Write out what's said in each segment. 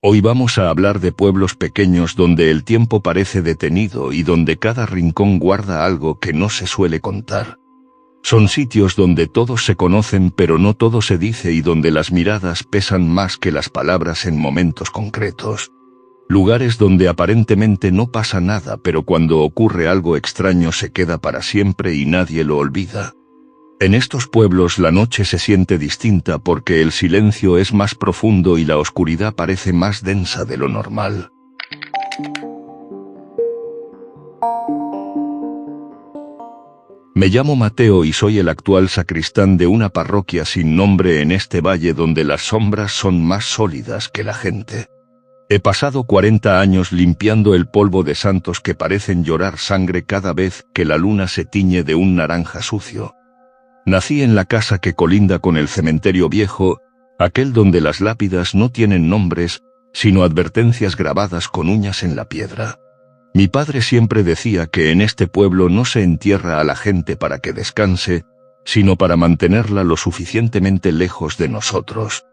Hoy vamos a hablar de pueblos pequeños donde el tiempo parece detenido y donde cada rincón guarda algo que no se suele contar. Son sitios donde todos se conocen pero no todo se dice y donde las miradas pesan más que las palabras en momentos concretos. Lugares donde aparentemente no pasa nada pero cuando ocurre algo extraño se queda para siempre y nadie lo olvida. En estos pueblos la noche se siente distinta porque el silencio es más profundo y la oscuridad parece más densa de lo normal. Me llamo Mateo y soy el actual sacristán de una parroquia sin nombre en este valle donde las sombras son más sólidas que la gente. He pasado 40 años limpiando el polvo de santos que parecen llorar sangre cada vez que la luna se tiñe de un naranja sucio. Nací en la casa que colinda con el cementerio viejo, aquel donde las lápidas no tienen nombres, sino advertencias grabadas con uñas en la piedra. Mi padre siempre decía que en este pueblo no se entierra a la gente para que descanse, sino para mantenerla lo suficientemente lejos de nosotros.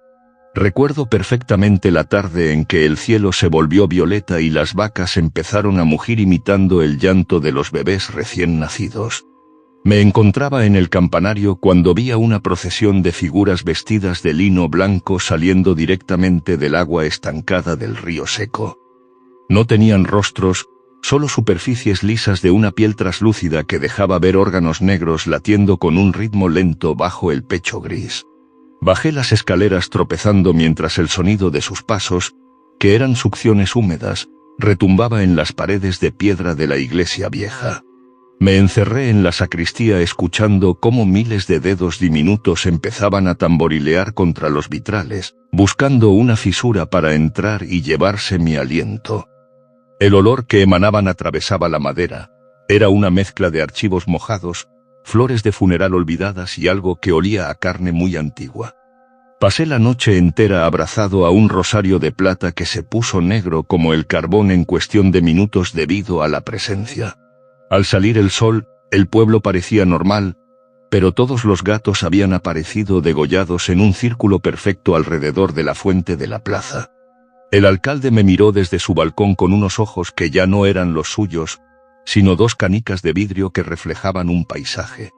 Recuerdo perfectamente la tarde en que el cielo se volvió violeta y las vacas empezaron a mugir imitando el llanto de los bebés recién nacidos. Me encontraba en el campanario cuando vi a una procesión de figuras vestidas de lino blanco saliendo directamente del agua estancada del río seco. No tenían rostros, solo superficies lisas de una piel traslúcida que dejaba ver órganos negros latiendo con un ritmo lento bajo el pecho gris. Bajé las escaleras tropezando mientras el sonido de sus pasos, que eran succiones húmedas, retumbaba en las paredes de piedra de la iglesia vieja. Me encerré en la sacristía escuchando cómo miles de dedos diminutos empezaban a tamborilear contra los vitrales, buscando una fisura para entrar y llevarse mi aliento. El olor que emanaban atravesaba la madera. Era una mezcla de archivos mojados, flores de funeral olvidadas y algo que olía a carne muy antigua. Pasé la noche entera abrazado a un rosario de plata que se puso negro como el carbón en cuestión de minutos debido a la presencia. Al salir el sol, el pueblo parecía normal, pero todos los gatos habían aparecido degollados en un círculo perfecto alrededor de la fuente de la plaza. El alcalde me miró desde su balcón con unos ojos que ya no eran los suyos, sino dos canicas de vidrio que reflejaban un paisaje.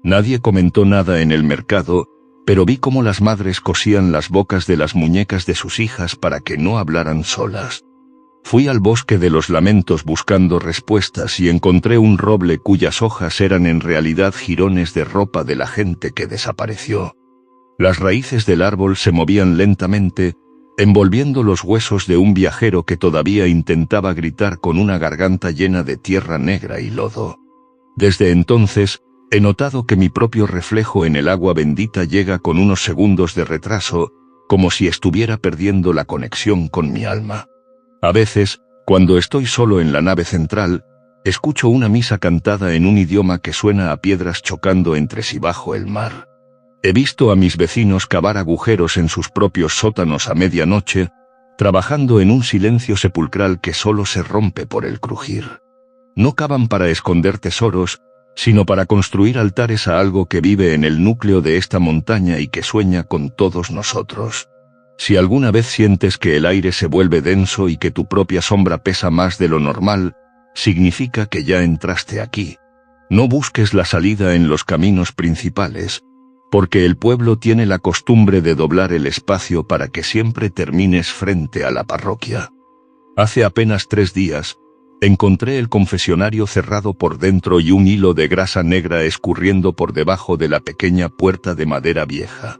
Nadie comentó nada en el mercado, pero vi cómo las madres cosían las bocas de las muñecas de sus hijas para que no hablaran solas. Fui al bosque de los lamentos buscando respuestas y encontré un roble cuyas hojas eran en realidad jirones de ropa de la gente que desapareció. Las raíces del árbol se movían lentamente, envolviendo los huesos de un viajero que todavía intentaba gritar con una garganta llena de tierra negra y lodo. Desde entonces, he notado que mi propio reflejo en el agua bendita llega con unos segundos de retraso, como si estuviera perdiendo la conexión con mi alma. A veces, cuando estoy solo en la nave central, escucho una misa cantada en un idioma que suena a piedras chocando entre sí bajo el mar. He visto a mis vecinos cavar agujeros en sus propios sótanos a medianoche, trabajando en un silencio sepulcral que solo se rompe por el crujir. No cavan para esconder tesoros, sino para construir altares a algo que vive en el núcleo de esta montaña y que sueña con todos nosotros. Si alguna vez sientes que el aire se vuelve denso y que tu propia sombra pesa más de lo normal, significa que ya entraste aquí. No busques la salida en los caminos principales, porque el pueblo tiene la costumbre de doblar el espacio para que siempre termines frente a la parroquia. Hace apenas 3 días, encontré el confesionario cerrado por dentro y un hilo de grasa negra escurriendo por debajo de la pequeña puerta de madera vieja.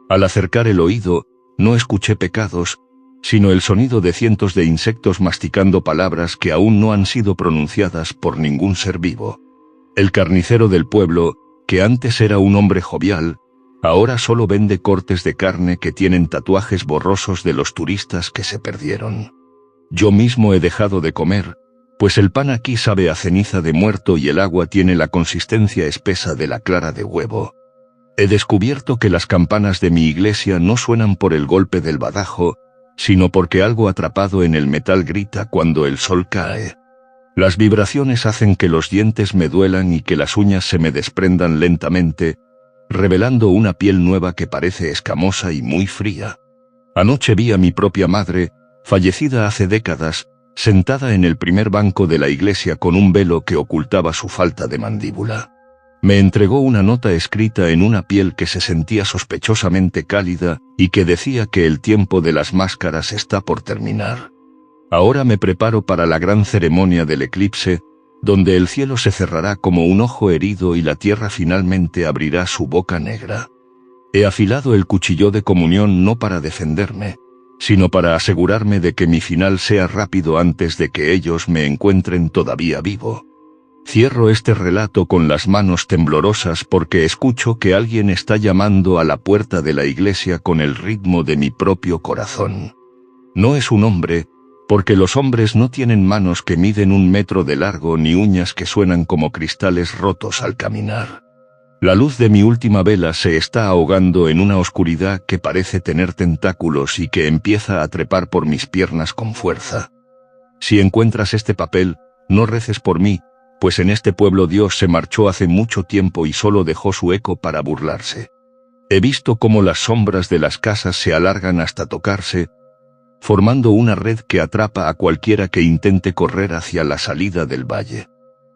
Al acercar el oído, no escuché pecados, sino el sonido de cientos de insectos masticando palabras que aún no han sido pronunciadas por ningún ser vivo. El carnicero del pueblo, que antes era un hombre jovial, ahora solo vende cortes de carne que tienen tatuajes borrosos de los turistas que se perdieron. Yo mismo he dejado de comer, pues el pan aquí sabe a ceniza de muerto y el agua tiene la consistencia espesa de la clara de huevo. He descubierto que las campanas de mi iglesia no suenan por el golpe del badajo, sino porque algo atrapado en el metal grita cuando el sol cae. Las vibraciones hacen que los dientes me duelan y que las uñas se me desprendan lentamente, revelando una piel nueva que parece escamosa y muy fría. Anoche vi a mi propia madre, fallecida hace décadas, sentada en el primer banco de la iglesia con un velo que ocultaba su falta de mandíbula. Me entregó una nota escrita en una piel que se sentía sospechosamente cálida y que decía que el tiempo de las máscaras está por terminar. Ahora me preparo para la gran ceremonia del eclipse, donde el cielo se cerrará como un ojo herido y la tierra finalmente abrirá su boca negra. He afilado el cuchillo de comunión no para defenderme, sino para asegurarme de que mi final sea rápido antes de que ellos me encuentren todavía vivo. Cierro este relato con las manos temblorosas porque escucho que alguien está llamando a la puerta de la iglesia con el ritmo de mi propio corazón. No es un hombre, porque los hombres no tienen manos que miden 1 metro de largo ni uñas que suenan como cristales rotos al caminar. La luz de mi última vela se está ahogando en una oscuridad que parece tener tentáculos y que empieza a trepar por mis piernas con fuerza. Si encuentras este papel, no reces por mí, pues en este pueblo Dios se marchó hace mucho tiempo y solo dejó su eco para burlarse. He visto cómo las sombras de las casas se alargan hasta tocarse, formando una red que atrapa a cualquiera que intente correr hacia la salida del valle.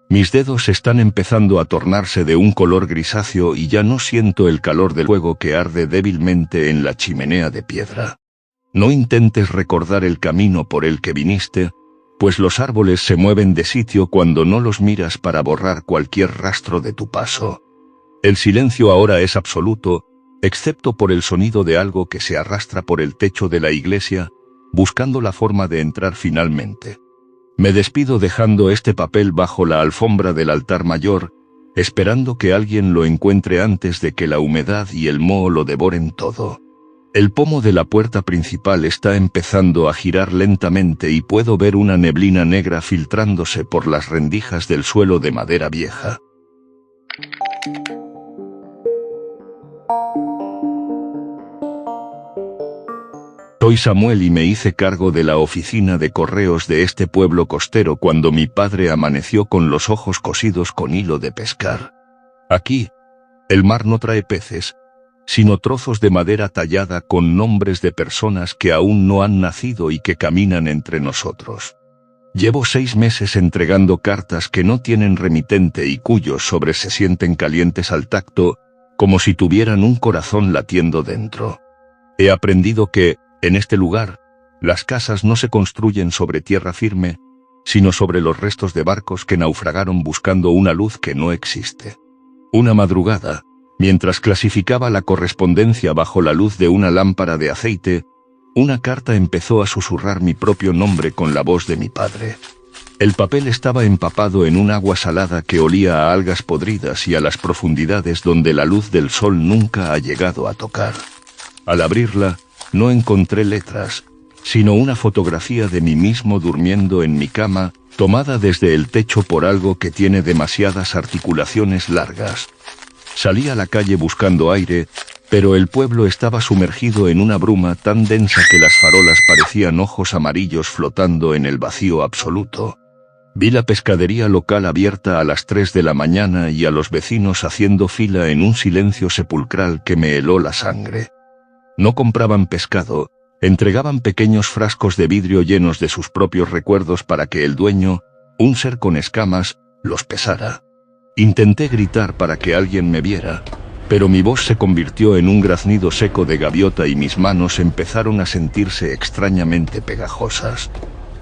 Mis dedos están empezando a tornarse de un color grisáceo y ya no siento el calor del fuego que arde débilmente en la chimenea de piedra. No intentes recordar el camino por el que viniste, pues los árboles se mueven de sitio cuando no los miras para borrar cualquier rastro de tu paso. El silencio ahora es absoluto, excepto por el sonido de algo que se arrastra por el techo de la iglesia, buscando la forma de entrar finalmente. Me despido dejando este papel bajo la alfombra del altar mayor, esperando que alguien lo encuentre antes de que la humedad y el moho lo devoren todo. El pomo de la puerta principal está empezando a girar lentamente y puedo ver una neblina negra filtrándose por las rendijas del suelo de madera vieja. Soy Samuel y me hice cargo de la oficina de correos de este pueblo costero cuando mi padre amaneció con los ojos cosidos con hilo de pescar. Aquí, el mar no trae peces, sino trozos de madera tallada con nombres de personas que aún no han nacido y que caminan entre nosotros. Llevo 6 meses entregando cartas que no tienen remitente y cuyos sobres se sienten calientes al tacto, como si tuvieran un corazón latiendo dentro. He aprendido que, en este lugar, las casas no se construyen sobre tierra firme, sino sobre los restos de barcos que naufragaron buscando una luz que no existe. Una madrugada, mientras clasificaba la correspondencia bajo la luz de una lámpara de aceite, una carta empezó a susurrar mi propio nombre con la voz de mi padre. El papel estaba empapado en un agua salada que olía a algas podridas y a las profundidades donde la luz del sol nunca ha llegado a tocar. Al abrirla, no encontré letras, sino una fotografía de mí mismo durmiendo en mi cama, tomada desde el techo por algo que tiene demasiadas articulaciones largas. Salí a la calle buscando aire, pero el pueblo estaba sumergido en una bruma tan densa que las farolas parecían ojos amarillos flotando en el vacío absoluto. Vi la pescadería local abierta a las 3 de la mañana y a los vecinos haciendo fila en un silencio sepulcral que me heló la sangre. No compraban pescado, entregaban pequeños frascos de vidrio llenos de sus propios recuerdos para que el dueño, un ser con escamas, los pesara. Intenté gritar para que alguien me viera, pero mi voz se convirtió en un graznido seco de gaviota y mis manos empezaron a sentirse extrañamente pegajosas.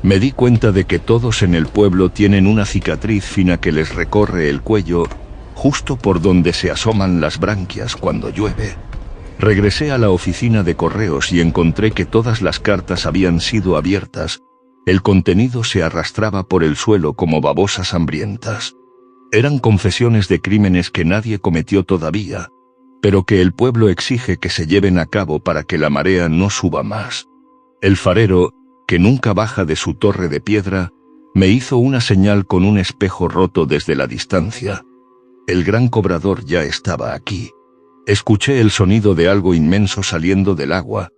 Me di cuenta de que todos en el pueblo tienen una cicatriz fina que les recorre el cuello, justo por donde se asoman las branquias cuando llueve. Regresé a la oficina de correos y encontré que todas las cartas habían sido abiertas. El contenido se arrastraba por el suelo como babosas hambrientas. Eran confesiones de crímenes que nadie cometió todavía, pero que el pueblo exige que se lleven a cabo para que la marea no suba más. El farero, que nunca baja de su torre de piedra, me hizo una señal con un espejo roto desde la distancia. El gran cobrador ya estaba aquí. Escuché el sonido de algo inmenso saliendo del agua,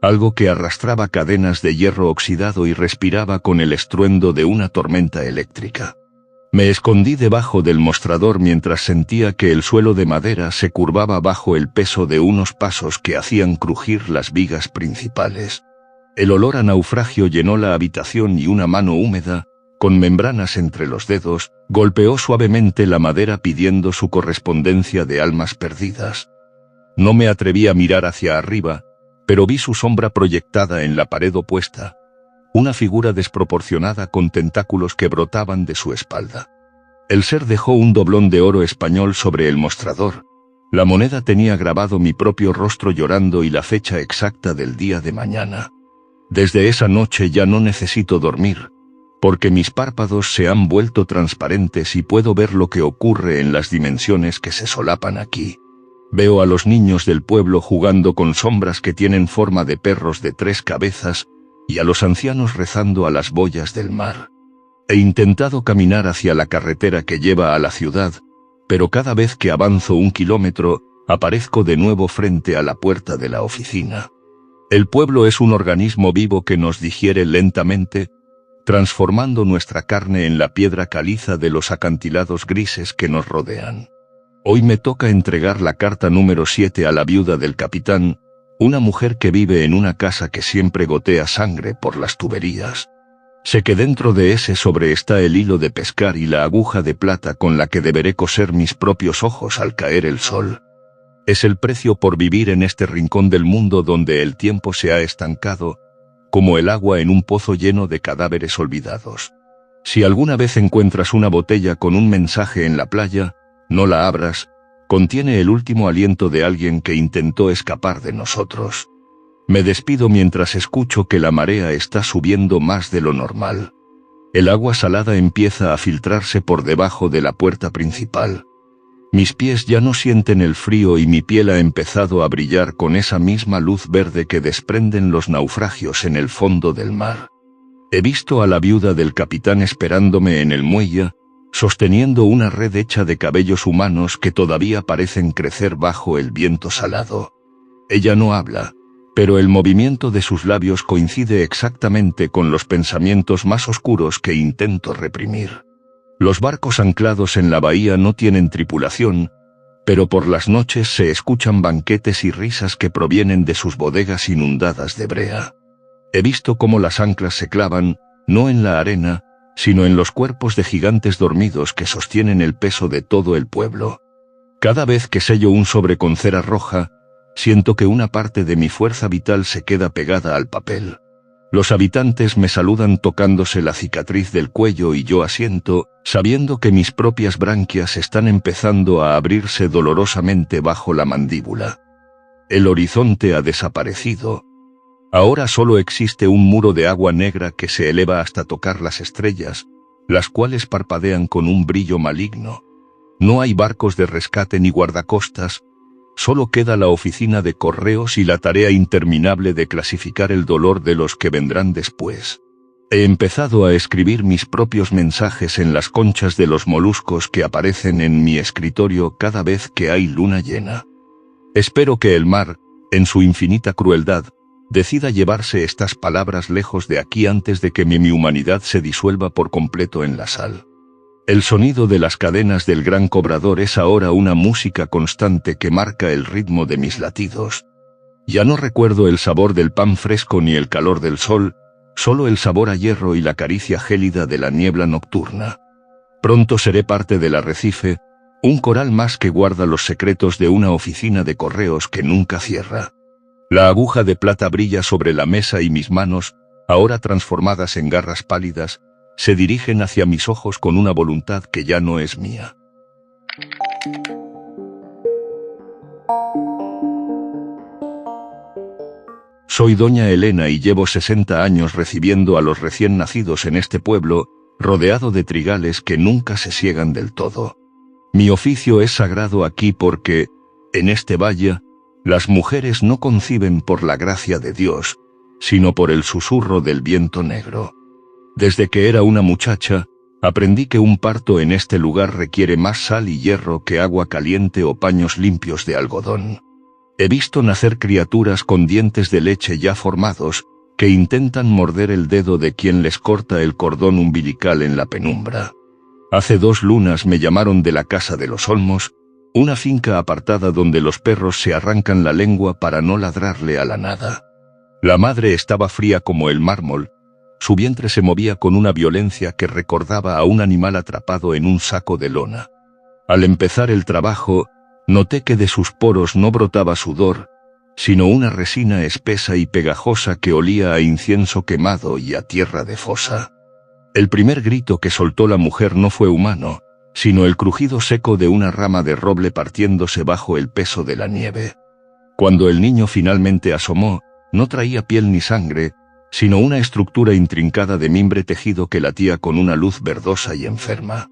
algo que arrastraba cadenas de hierro oxidado y respiraba con el estruendo de una tormenta eléctrica. Me escondí debajo del mostrador mientras sentía que el suelo de madera se curvaba bajo el peso de unos pasos que hacían crujir las vigas principales. El olor a naufragio llenó la habitación y una mano húmeda, con membranas entre los dedos, golpeó suavemente la madera pidiendo su correspondencia de almas perdidas. No me atreví a mirar hacia arriba, pero vi su sombra proyectada en la pared opuesta, una figura desproporcionada con tentáculos que brotaban de su espalda. El ser dejó un doblón de oro español sobre el mostrador. La moneda tenía grabado mi propio rostro llorando y la fecha exacta del día de mañana. Desde esa noche ya no necesito dormir, porque mis párpados se han vuelto transparentes y puedo ver lo que ocurre en las dimensiones que se solapan aquí. Veo a los niños del pueblo jugando con sombras que tienen forma de perros de 3 cabezas, y a los ancianos rezando a las boyas del mar. He intentado caminar hacia la carretera que lleva a la ciudad, pero cada vez que avanzo 1 kilómetro, aparezco de nuevo frente a la puerta de la oficina. El pueblo es un organismo vivo que nos digiere lentamente, transformando nuestra carne en la piedra caliza de los acantilados grises que nos rodean. Hoy me toca entregar la carta número 7 a la viuda del capitán, una mujer que vive en una casa que siempre gotea sangre por las tuberías. Sé que dentro de ese sobre está el hilo de pescar y la aguja de plata con la que deberé coser mis propios ojos al caer el sol. Es el precio por vivir en este rincón del mundo donde el tiempo se ha estancado, como el agua en un pozo lleno de cadáveres olvidados. Si alguna vez encuentras una botella con un mensaje en la playa, no la abras, contiene el último aliento de alguien que intentó escapar de nosotros. Me despido mientras escucho que la marea está subiendo más de lo normal. El agua salada empieza a filtrarse por debajo de la puerta principal. Mis pies ya no sienten el frío y mi piel ha empezado a brillar con esa misma luz verde que desprenden los naufragios en el fondo del mar. He visto a la viuda del capitán esperándome en el muelle, sosteniendo una red hecha de cabellos humanos que todavía parecen crecer bajo el viento salado. Ella no habla, pero el movimiento de sus labios coincide exactamente con los pensamientos más oscuros que intento reprimir. Los barcos anclados en la bahía no tienen tripulación, pero por las noches se escuchan banquetes y risas que provienen de sus bodegas inundadas de brea. He visto cómo las anclas se clavan, no en la arena, sino en los cuerpos de gigantes dormidos que sostienen el peso de todo el pueblo. Cada vez que sello un sobre con cera roja, siento que una parte de mi fuerza vital se queda pegada al papel. Los habitantes me saludan tocándose la cicatriz del cuello y yo asiento, sabiendo que mis propias branquias están empezando a abrirse dolorosamente bajo la mandíbula. El horizonte ha desaparecido. Ahora solo existe un muro de agua negra que se eleva hasta tocar las estrellas, las cuales parpadean con un brillo maligno. No hay barcos de rescate ni guardacostas, solo queda la oficina de correos y la tarea interminable de clasificar el dolor de los que vendrán después. He empezado a escribir mis propios mensajes en las conchas de los moluscos que aparecen en mi escritorio cada vez que hay luna llena. Espero que el mar, en su infinita crueldad, decida llevarse estas palabras lejos de aquí antes de que mi humanidad se disuelva por completo en la sal. El sonido de las cadenas del gran cobrador es ahora una música constante que marca el ritmo de mis latidos. Ya no recuerdo el sabor del pan fresco ni el calor del sol, solo el sabor a hierro y la caricia gélida de la niebla nocturna. Pronto seré parte del arrecife, un coral más que guarda los secretos de una oficina de correos que nunca cierra. La aguja de plata brilla sobre la mesa y mis manos, ahora transformadas en garras pálidas, se dirigen hacia mis ojos con una voluntad que ya no es mía. Soy doña Elena y llevo 60 años recibiendo a los recién nacidos en este pueblo, rodeado de trigales que nunca se siegan del todo. Mi oficio es sagrado aquí porque, en este valle, las mujeres no conciben por la gracia de Dios, sino por el susurro del viento negro. Desde que era una muchacha, aprendí que un parto en este lugar requiere más sal y hierro que agua caliente o paños limpios de algodón. He visto nacer criaturas con dientes de leche ya formados, que intentan morder el dedo de quien les corta el cordón umbilical en la penumbra. Hace 2 lunas me llamaron de la Casa de los Olmos, una finca apartada donde los perros se arrancan la lengua para no ladrarle a la nada. La madre estaba fría como el mármol, su vientre se movía con una violencia que recordaba a un animal atrapado en un saco de lona. Al empezar el trabajo, noté que de sus poros no brotaba sudor, sino una resina espesa y pegajosa que olía a incienso quemado y a tierra de fosa. El primer grito que soltó la mujer no fue humano, sino el crujido seco de una rama de roble partiéndose bajo el peso de la nieve. Cuando el niño finalmente asomó, no traía piel ni sangre, sino una estructura intrincada de mimbre tejido que latía con una luz verdosa y enferma.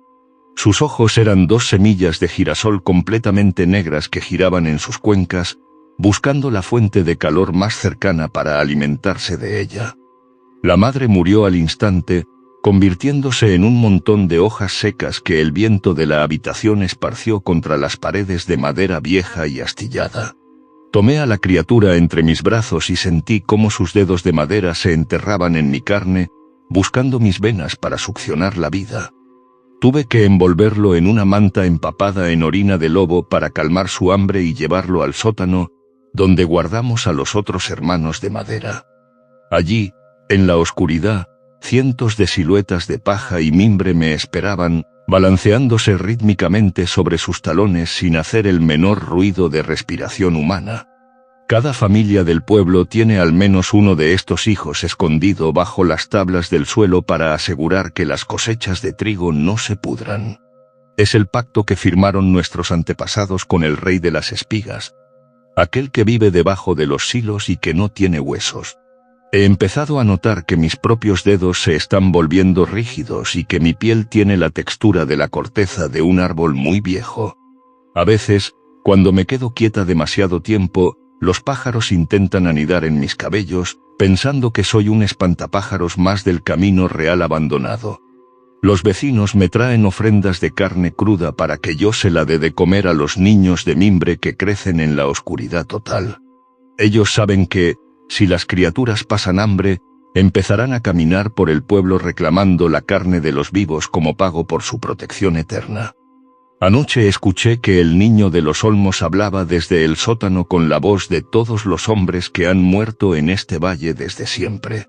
Sus ojos eran 2 semillas de girasol completamente negras que giraban en sus cuencas, buscando la fuente de calor más cercana para alimentarse de ella. La madre murió al instante, convirtiéndose en un montón de hojas secas que el viento de la habitación esparció contra las paredes de madera vieja y astillada. Tomé a la criatura entre mis brazos y sentí cómo sus dedos de madera se enterraban en mi carne, buscando mis venas para succionar la vida. Tuve que envolverlo en una manta empapada en orina de lobo para calmar su hambre y llevarlo al sótano, donde guardamos a los otros hermanos de madera. Allí, en la oscuridad, cientos de siluetas de paja y mimbre me esperaban, balanceándose rítmicamente sobre sus talones sin hacer el menor ruido de respiración humana. Cada familia del pueblo tiene al menos uno de estos hijos escondido bajo las tablas del suelo para asegurar que las cosechas de trigo no se pudran. Es el pacto que firmaron nuestros antepasados con el rey de las espigas, aquel que vive debajo de los silos y que no tiene huesos. He empezado a notar que mis propios dedos se están volviendo rígidos y que mi piel tiene la textura de la corteza de un árbol muy viejo. A veces, cuando me quedo quieta demasiado tiempo, los pájaros intentan anidar en mis cabellos, pensando que soy un espantapájaros más del camino real abandonado. Los vecinos me traen ofrendas de carne cruda para que yo se la dé de comer a los niños de mimbre que crecen en la oscuridad total. Ellos saben que, si las criaturas pasan hambre, empezarán a caminar por el pueblo reclamando la carne de los vivos como pago por su protección eterna. Anoche escuché que el niño de los olmos hablaba desde el sótano con la voz de todos los hombres que han muerto en este valle desde siempre.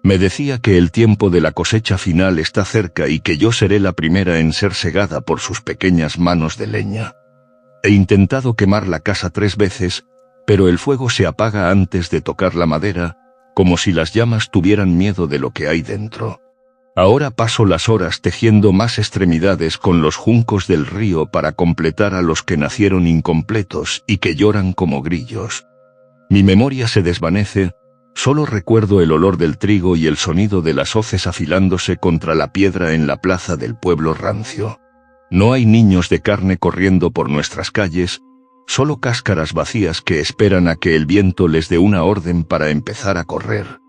Me decía que el tiempo de la cosecha final está cerca y que yo seré la primera en ser segada por sus pequeñas manos de leña. He intentado quemar la casa 3 veces, pero el fuego se apaga antes de tocar la madera, como si las llamas tuvieran miedo de lo que hay dentro. Ahora paso las horas tejiendo más extremidades con los juncos del río para completar a los que nacieron incompletos y que lloran como grillos. Mi memoria se desvanece, solo recuerdo el olor del trigo y el sonido de las hoces afilándose contra la piedra en la plaza del pueblo rancio. No hay niños de carne corriendo por nuestras calles, solo cáscaras vacías que esperan a que el viento les dé una orden para empezar a correr.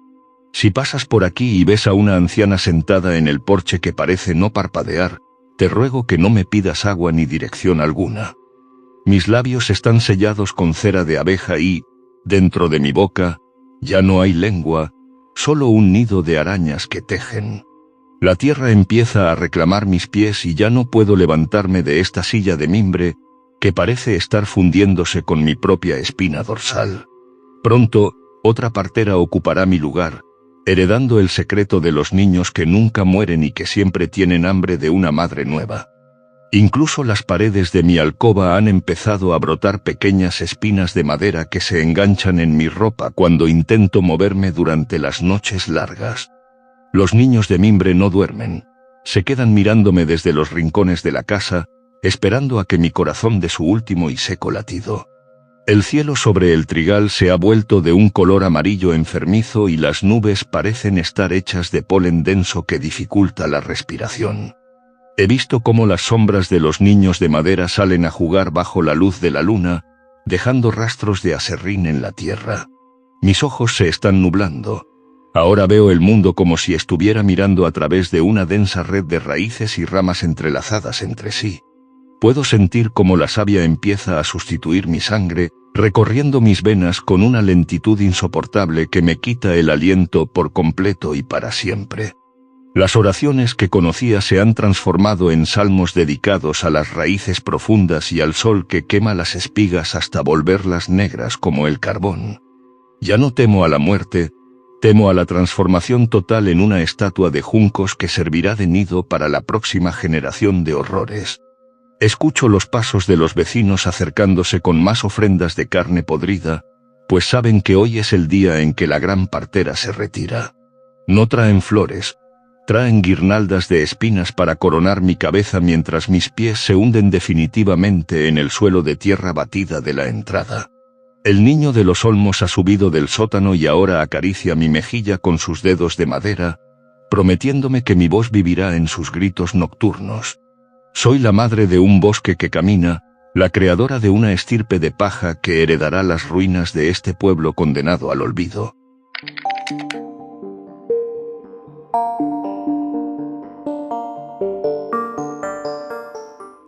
Si pasas por aquí y ves a una anciana sentada en el porche que parece no parpadear, te ruego que no me pidas agua ni dirección alguna. Mis labios están sellados con cera de abeja y, dentro de mi boca, ya no hay lengua, solo un nido de arañas que tejen. La tierra empieza a reclamar mis pies y ya no puedo levantarme de esta silla de mimbre, que parece estar fundiéndose con mi propia espina dorsal. Pronto, otra partera ocupará mi lugar, heredando el secreto de los niños que nunca mueren y que siempre tienen hambre de una madre nueva. Incluso las paredes de mi alcoba han empezado a brotar pequeñas espinas de madera que se enganchan en mi ropa cuando intento moverme durante las noches largas. Los niños de mimbre no duermen, se quedan mirándome desde los rincones de la casa, esperando a que mi corazón dé su último y seco latido. El cielo sobre el trigal se ha vuelto de un color amarillo enfermizo y las nubes parecen estar hechas de polen denso que dificulta la respiración. He visto cómo las sombras de los niños de madera salen a jugar bajo la luz de la luna, dejando rastros de aserrín en la tierra. Mis ojos se están nublando. Ahora veo el mundo como si estuviera mirando a través de una densa red de raíces y ramas entrelazadas entre sí. Puedo sentir cómo la savia empieza a sustituir mi sangre, recorriendo mis venas con una lentitud insoportable que me quita el aliento por completo y para siempre. Las oraciones que conocía se han transformado en salmos dedicados a las raíces profundas y al sol que quema las espigas hasta volverlas negras como el carbón. Ya no temo a la muerte, temo a la transformación total en una estatua de juncos que servirá de nido para la próxima generación de horrores. Escucho los pasos de los vecinos acercándose con más ofrendas de carne podrida, pues saben que hoy es el día en que la gran partera se retira. No traen flores, traen guirnaldas de espinas para coronar mi cabeza mientras mis pies se hunden definitivamente en el suelo de tierra batida de la entrada. El niño de los olmos ha subido del sótano y ahora acaricia mi mejilla con sus dedos de madera, prometiéndome que mi voz vivirá en sus gritos nocturnos. Soy la madre de un bosque que camina, la creadora de una estirpe de paja que heredará las ruinas de este pueblo condenado al olvido.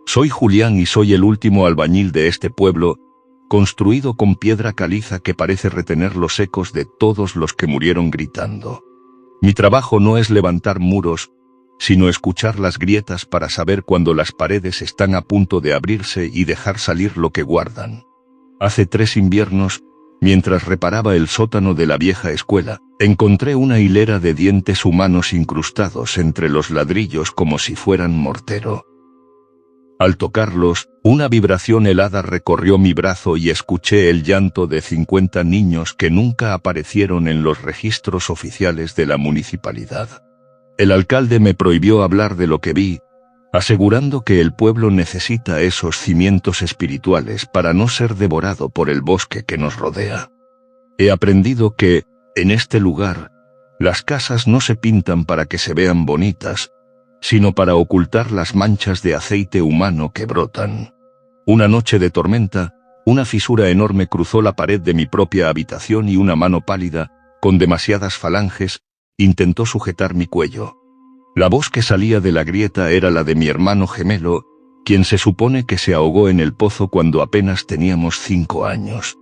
Soy Julián y soy el último albañil de este pueblo, construido con piedra caliza que parece retener los ecos de todos los que murieron gritando. Mi trabajo no es levantar muros, sino escuchar las grietas para saber cuando las paredes están a punto de abrirse y dejar salir lo que guardan. Hace 3 inviernos, mientras reparaba el sótano de la vieja escuela, encontré una hilera de dientes humanos incrustados entre los ladrillos como si fueran mortero. Al tocarlos, una vibración helada recorrió mi brazo y escuché el llanto de 50 niños que nunca aparecieron en los registros oficiales de la municipalidad. El alcalde me prohibió hablar de lo que vi, asegurando que el pueblo necesita esos cimientos espirituales para no ser devorado por el bosque que nos rodea. He aprendido que, en este lugar, las casas no se pintan para que se vean bonitas, sino para ocultar las manchas de aceite humano que brotan. Una noche de tormenta, una fisura enorme cruzó la pared de mi propia habitación y una mano pálida, con demasiadas falanges, intentó sujetar mi cuello. La voz que salía de la grieta era la de mi hermano gemelo, quien se supone que se ahogó en el pozo cuando apenas teníamos 5 años.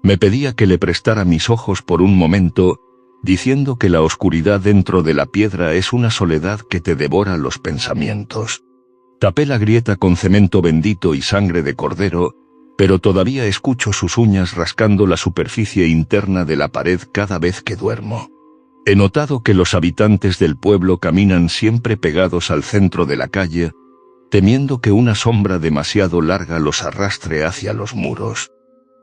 Me pedía que le prestara mis ojos por un momento, diciendo que la oscuridad dentro de la piedra es una soledad que te devora los pensamientos. Tapé la grieta con cemento bendito y sangre de cordero, pero todavía escucho sus uñas rascando la superficie interna de la pared cada vez que duermo. He notado que los habitantes del pueblo caminan siempre pegados al centro de la calle, temiendo que una sombra demasiado larga los arrastre hacia los muros.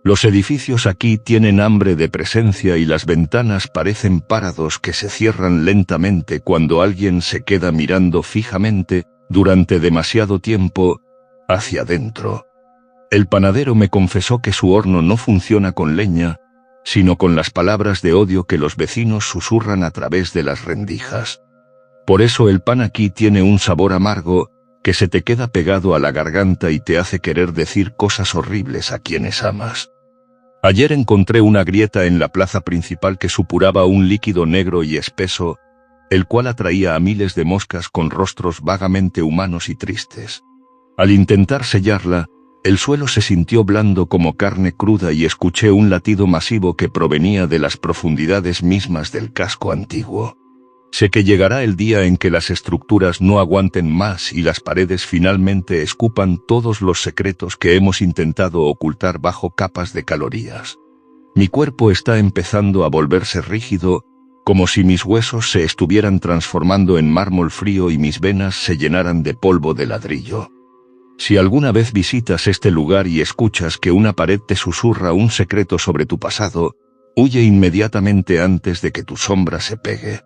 Los edificios aquí tienen hambre de presencia y las ventanas parecen párados que se cierran lentamente cuando alguien se queda mirando fijamente, durante demasiado tiempo, hacia adentro. El panadero me confesó que su horno no funciona con leña, sino con las palabras de odio que los vecinos susurran a través de las rendijas. Por eso el pan aquí tiene un sabor amargo, que se te queda pegado a la garganta y te hace querer decir cosas horribles a quienes amas. Ayer encontré una grieta en la plaza principal que supuraba un líquido negro y espeso, el cual atraía a miles de moscas con rostros vagamente humanos y tristes. Al intentar sellarla, el suelo se sintió blando como carne cruda y escuché un latido masivo que provenía de las profundidades mismas del casco antiguo. Sé que llegará el día en que las estructuras no aguanten más y las paredes finalmente escupan todos los secretos que hemos intentado ocultar bajo capas de calorías. Mi cuerpo está empezando a volverse rígido, como si mis huesos se estuvieran transformando en mármol frío y mis venas se llenaran de polvo de ladrillo. Si alguna vez visitas este lugar y escuchas que una pared te susurra un secreto sobre tu pasado, huye inmediatamente antes de que tu sombra se pegue.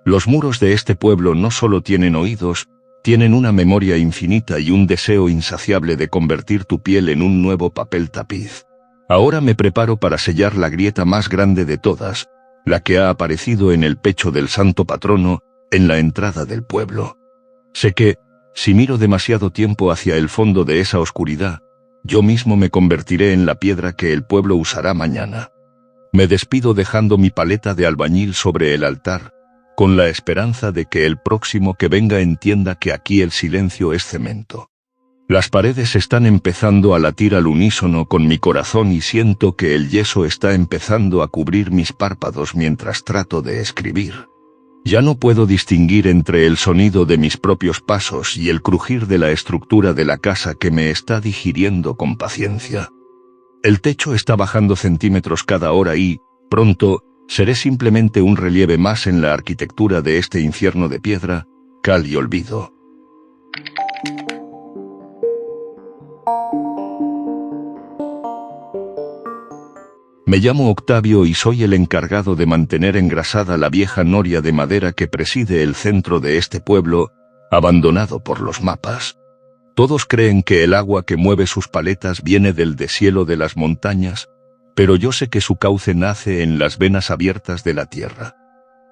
Los muros de este pueblo no solo tienen oídos, tienen una memoria infinita y un deseo insaciable de convertir tu piel en un nuevo papel tapiz. Ahora me preparo para sellar la grieta más grande de todas, la que ha aparecido en el pecho del santo patrono, en la entrada del pueblo. Sé que, si miro demasiado tiempo hacia el fondo de esa oscuridad, yo mismo me convertiré en la piedra que el pueblo usará mañana. Me despido dejando mi paleta de albañil sobre el altar, con la esperanza de que el próximo que venga entienda que aquí el silencio es cemento. Las paredes están empezando a latir al unísono con mi corazón y siento que el yeso está empezando a cubrir mis párpados mientras trato de escribir. Ya no puedo distinguir entre el sonido de mis propios pasos y el crujir de la estructura de la casa que me está digiriendo con paciencia. El techo está bajando centímetros cada hora y, Pronto, seré simplemente un relieve más en la arquitectura de este infierno de piedra, cal y olvido. Me llamo Octavio y soy el encargado de mantener engrasada la vieja noria de madera que preside el centro de este pueblo, abandonado por los mapas. Todos creen que el agua que mueve sus paletas viene del deshielo de las montañas, pero yo sé que su cauce nace en las venas abiertas de la tierra.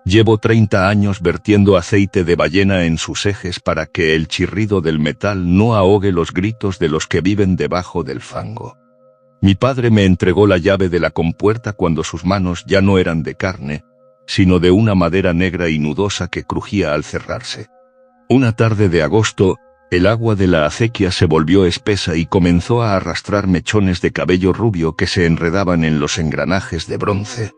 Llevo 30 años vertiendo aceite de ballena en sus ejes para que el chirrido del metal no ahogue los gritos de los que viven debajo del fango. Mi padre me entregó la llave de la compuerta cuando sus manos ya no eran de carne, sino de una madera negra y nudosa que crujía al cerrarse. Una tarde de agosto, el agua de la acequia se volvió espesa y comenzó a arrastrar mechones de cabello rubio que se enredaban en los engranajes de bronce.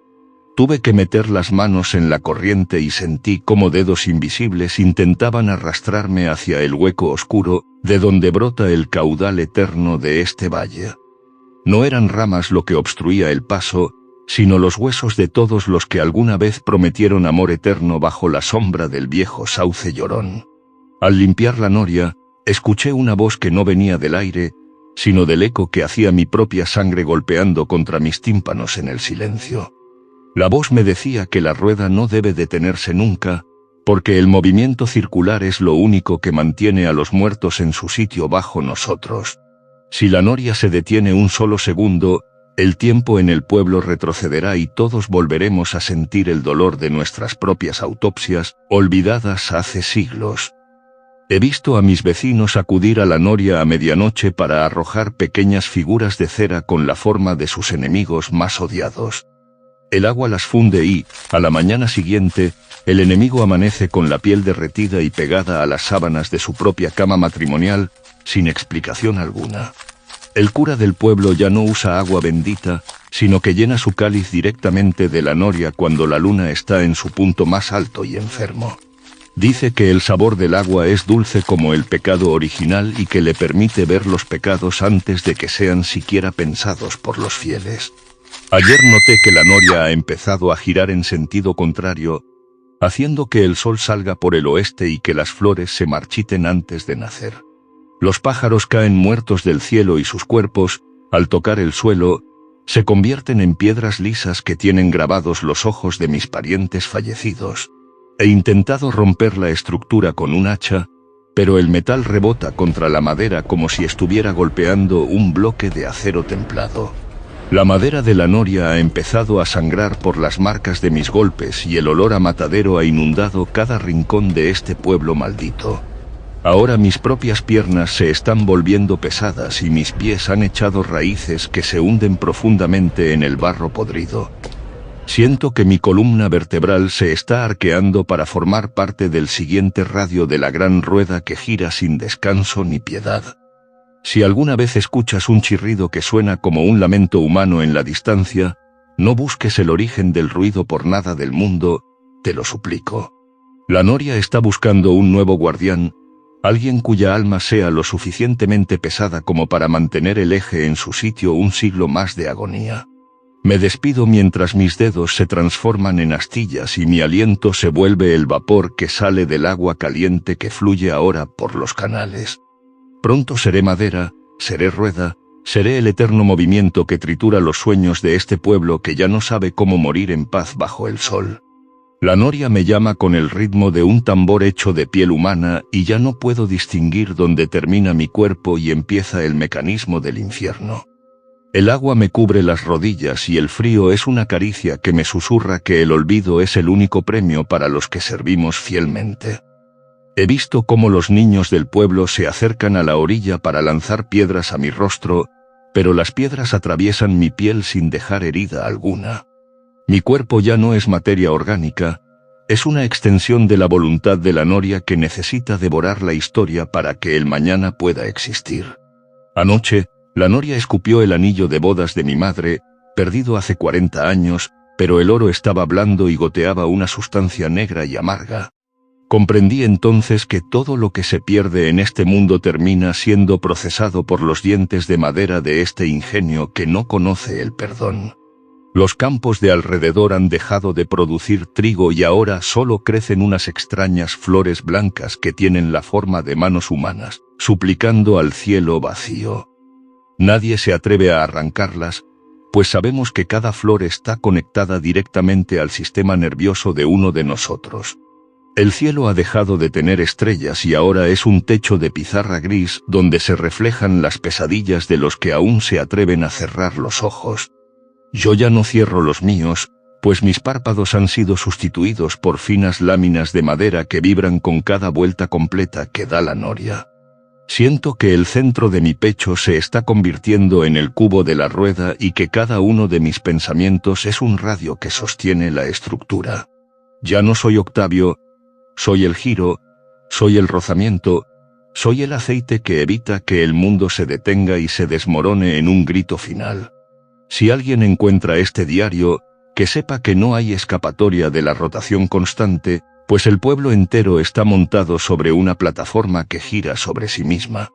Tuve que meter las manos en la corriente y sentí cómo dedos invisibles intentaban arrastrarme hacia el hueco oscuro, de donde brota el caudal eterno de este valle. No eran ramas lo que obstruía el paso, sino los huesos de todos los que alguna vez prometieron amor eterno bajo la sombra del viejo sauce llorón. Al limpiar la noria, escuché una voz que no venía del aire, sino del eco que hacía mi propia sangre golpeando contra mis tímpanos en el silencio. La voz me decía que la rueda no debe detenerse nunca, porque el movimiento circular es lo único que mantiene a los muertos en su sitio bajo nosotros. Si la noria se detiene un solo segundo, el tiempo en el pueblo retrocederá y todos volveremos a sentir el dolor de nuestras propias autopsias, olvidadas hace siglos. He visto a mis vecinos acudir a la noria a medianoche para arrojar pequeñas figuras de cera con la forma de sus enemigos más odiados. El agua las funde y, a la mañana siguiente, el enemigo amanece con la piel derretida y pegada a las sábanas de su propia cama matrimonial, sin explicación alguna. El cura del pueblo ya no usa agua bendita, sino que llena su cáliz directamente de la noria cuando la luna está en su punto más alto y enfermo. Dice que el sabor del agua es dulce como el pecado original y que le permite ver los pecados antes de que sean siquiera pensados por los fieles. Ayer noté que la noria ha empezado a girar en sentido contrario, haciendo que el sol salga por el oeste y que las flores se marchiten antes de nacer. Los pájaros caen muertos del cielo y sus cuerpos, al tocar el suelo, se convierten en piedras lisas que tienen grabados los ojos de mis parientes fallecidos. He intentado romper la estructura con un hacha, pero el metal rebota contra la madera como si estuviera golpeando un bloque de acero templado. La madera de la noria ha empezado a sangrar por las marcas de mis golpes y el olor a matadero ha inundado cada rincón de este pueblo maldito. Ahora mis propias piernas se están volviendo pesadas y mis pies han echado raíces que se hunden profundamente en el barro podrido. Siento que mi columna vertebral se está arqueando para formar parte del siguiente radio de la gran rueda que gira sin descanso ni piedad. Si alguna vez escuchas un chirrido que suena como un lamento humano en la distancia, no busques el origen del ruido por nada del mundo, te lo suplico. La noria está buscando un nuevo guardián, alguien cuya alma sea lo suficientemente pesada como para mantener el eje en su sitio un siglo más de agonía. Me despido mientras mis dedos se transforman en astillas y mi aliento se vuelve el vapor que sale del agua caliente que fluye ahora por los canales. Pronto seré madera, seré rueda, seré el eterno movimiento que tritura los sueños de este pueblo que ya no sabe cómo morir en paz bajo el sol. La noria me llama con el ritmo de un tambor hecho de piel humana y ya no puedo distinguir dónde termina mi cuerpo y empieza el mecanismo del infierno. El agua me cubre las rodillas y el frío es una caricia que me susurra que el olvido es el único premio para los que servimos fielmente. He visto cómo los niños del pueblo se acercan a la orilla para lanzar piedras a mi rostro, pero las piedras atraviesan mi piel sin dejar herida alguna. Mi cuerpo ya no es materia orgánica, es una extensión de la voluntad de la noria que necesita devorar la historia para que el mañana pueda existir. Anoche, la noria escupió el anillo de bodas de mi madre, perdido hace 40 años, pero el oro estaba blando y goteaba una sustancia negra y amarga. Comprendí entonces que todo lo que se pierde en este mundo termina siendo procesado por los dientes de madera de este ingenio que no conoce el perdón. Los campos de alrededor han dejado de producir trigo y ahora solo crecen unas extrañas flores blancas que tienen la forma de manos humanas, suplicando al cielo vacío. Nadie se atreve a arrancarlas, pues sabemos que cada flor está conectada directamente al sistema nervioso de uno de nosotros. El cielo ha dejado de tener estrellas y ahora es un techo de pizarra gris donde se reflejan las pesadillas de los que aún se atreven a cerrar los ojos. Yo ya no cierro los míos, pues mis párpados han sido sustituidos por finas láminas de madera que vibran con cada vuelta completa que da la noria. Siento que el centro de mi pecho se está convirtiendo en el cubo de la rueda y que cada uno de mis pensamientos es un radio que sostiene la estructura. Ya no soy Octavio, soy el giro, soy el rozamiento, soy el aceite que evita que el mundo se detenga y se desmorone en un grito final. Si alguien encuentra este diario, que sepa que no hay escapatoria de la rotación constante, pues el pueblo entero está montado sobre una plataforma que gira sobre sí misma.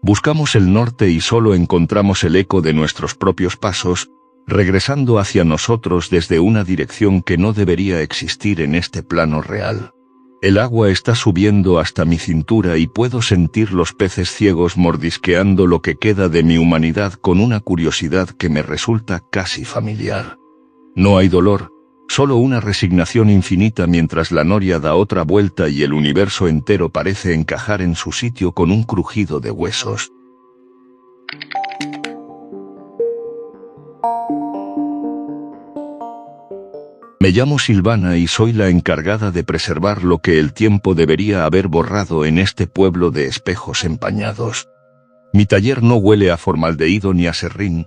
Buscamos el norte y solo encontramos el eco de nuestros propios pasos, regresando hacia nosotros desde una dirección que no debería existir en este plano real. El agua está subiendo hasta mi cintura y puedo sentir los peces ciegos mordisqueando lo que queda de mi humanidad con una curiosidad que me resulta casi familiar. No hay dolor, solo una resignación infinita mientras la noria da otra vuelta y el universo entero parece encajar en su sitio con un crujido de huesos. Me llamo Silvana y soy la encargada de preservar lo que el tiempo debería haber borrado en este pueblo de espejos empañados. Mi taller no huele a formaldehído ni a serrín,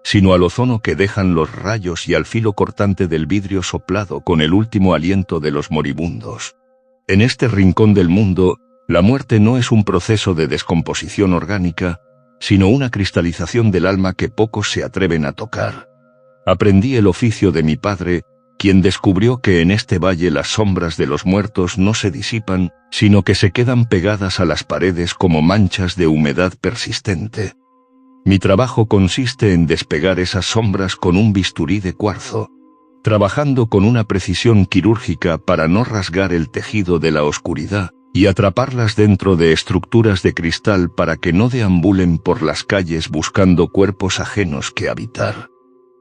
sino al ozono que dejan los rayos y al filo cortante del vidrio soplado con el último aliento de los moribundos. En este rincón del mundo, la muerte no es un proceso de descomposición orgánica, sino una cristalización del alma que pocos se atreven a tocar. Aprendí el oficio de mi padre, quien descubrió que en este valle las sombras de los muertos no se disipan, sino que se quedan pegadas a las paredes como manchas de humedad persistente. Mi trabajo consiste en despegar esas sombras con un bisturí de cuarzo, trabajando con una precisión quirúrgica para no rasgar el tejido de la oscuridad, y atraparlas dentro de estructuras de cristal para que no deambulen por las calles buscando cuerpos ajenos que habitar.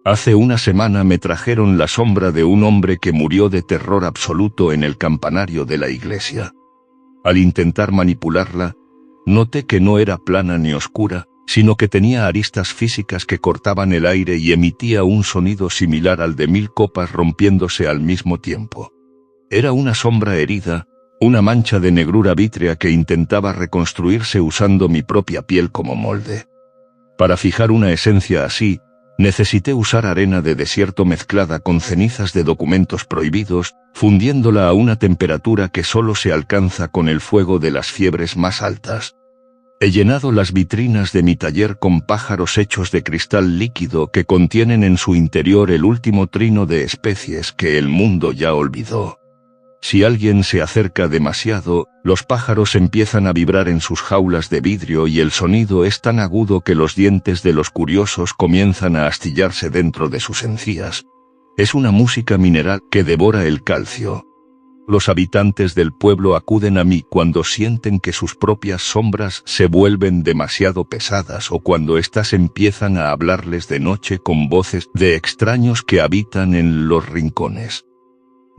Hace una semana me trajeron la sombra de un hombre que murió de terror absoluto en el campanario de la iglesia. Al intentar manipularla, noté que no era plana ni oscura, sino que tenía aristas físicas que cortaban el aire y emitía un sonido similar al de 1000 copas rompiéndose al mismo tiempo. Era una sombra herida, una mancha de negrura vítrea que intentaba reconstruirse usando mi propia piel como molde. Para fijar una esencia así, necesité usar arena de desierto mezclada con cenizas de documentos prohibidos, fundiéndola a una temperatura que solo se alcanza con el fuego de las fiebres más altas. He llenado las vitrinas de mi taller con pájaros hechos de cristal líquido que contienen en su interior el último trino de especies que el mundo ya olvidó. Si alguien se acerca demasiado, los pájaros empiezan a vibrar en sus jaulas de vidrio y el sonido es tan agudo que los dientes de los curiosos comienzan a astillarse dentro de sus encías. Es una música mineral que devora el calcio. Los habitantes del pueblo acuden a mí cuando sienten que sus propias sombras se vuelven demasiado pesadas o cuando éstas empiezan a hablarles de noche con voces de extraños que habitan en los rincones.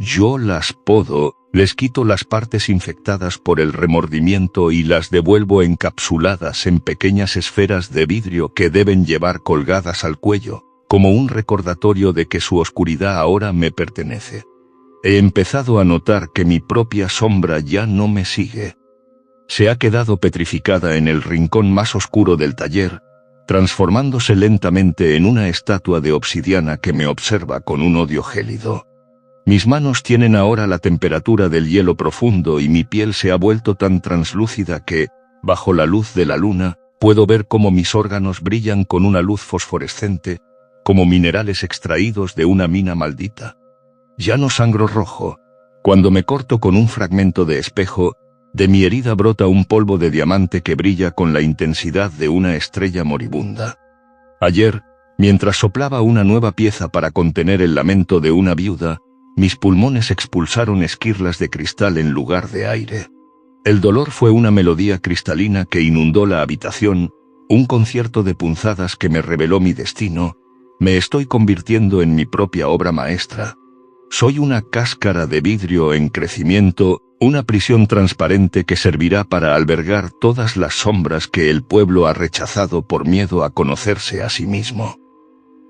Yo las podo, les quito las partes infectadas por el remordimiento y las devuelvo encapsuladas en pequeñas esferas de vidrio que deben llevar colgadas al cuello, como un recordatorio de que su oscuridad ahora me pertenece. He empezado a notar que mi propia sombra ya no me sigue. Se ha quedado petrificada en el rincón más oscuro del taller, transformándose lentamente en una estatua de obsidiana que me observa con un odio gélido. Mis manos tienen ahora la temperatura del hielo profundo y mi piel se ha vuelto tan translúcida que, bajo la luz de la luna, puedo ver cómo mis órganos brillan con una luz fosforescente, como minerales extraídos de una mina maldita. Ya no sangro rojo. Cuando me corto con un fragmento de espejo, de mi herida brota un polvo de diamante que brilla con la intensidad de una estrella moribunda. Ayer, Mientras soplaba una nueva pieza para contener el lamento de una viuda, mis pulmones expulsaron esquirlas de cristal en lugar de aire. El dolor fue una melodía cristalina que inundó la habitación, un concierto de punzadas que me reveló mi destino. Me estoy convirtiendo en mi propia obra maestra. Soy una cáscara de vidrio en crecimiento, una prisión transparente que servirá para albergar todas las sombras que el pueblo ha rechazado por miedo a conocerse a sí mismo.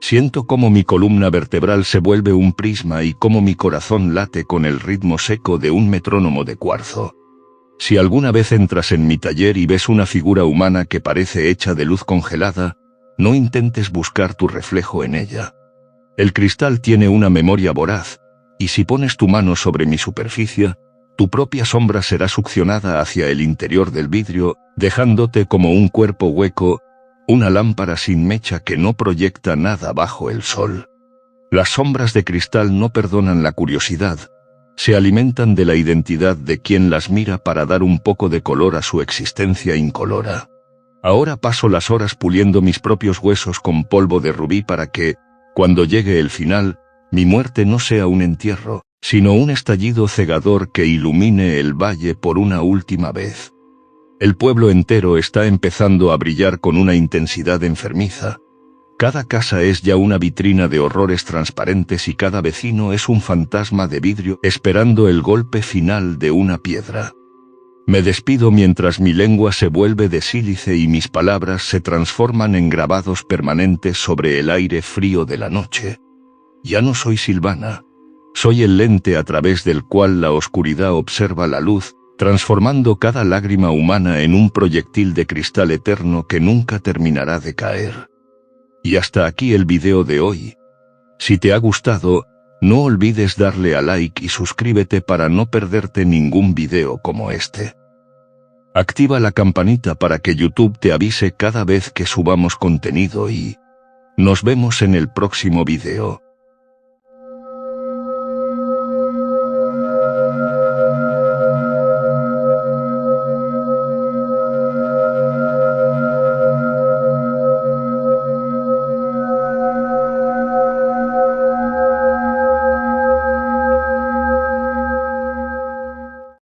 Siento cómo mi columna vertebral se vuelve un prisma y cómo mi corazón late con el ritmo seco de un metrónomo de cuarzo. Si alguna vez entras en mi taller y ves una figura humana que parece hecha de luz congelada, no intentes buscar tu reflejo en ella. El cristal tiene una memoria voraz, y si pones tu mano sobre mi superficie, tu propia sombra será succionada hacia el interior del vidrio, dejándote como un cuerpo hueco, una lámpara sin mecha que no proyecta nada bajo el sol. Las sombras de cristal no perdonan la curiosidad, se alimentan de la identidad de quien las mira para dar un poco de color a su existencia incolora. Ahora paso las horas puliendo mis propios huesos con polvo de rubí para que, cuando llegue el final, mi muerte no sea un entierro, sino un estallido cegador que ilumine el valle por una última vez. El pueblo entero está empezando a brillar con una intensidad enfermiza. Cada casa es ya una vitrina de horrores transparentes y cada vecino es un fantasma de vidrio esperando el golpe final de una piedra. Me despido mientras mi lengua se vuelve de sílice y mis palabras se transforman en grabados permanentes sobre el aire frío de la noche. Ya no soy Silvana. Soy el lente a través del cual la oscuridad observa la luz, transformando cada lágrima humana en un proyectil de cristal eterno que nunca terminará de caer. Y hasta aquí el video de hoy. Si te ha gustado, no olvides darle a like y suscríbete para no perderte ningún video como este. Activa la campanita para que YouTube te avise cada vez que subamos contenido y nos vemos en el próximo video.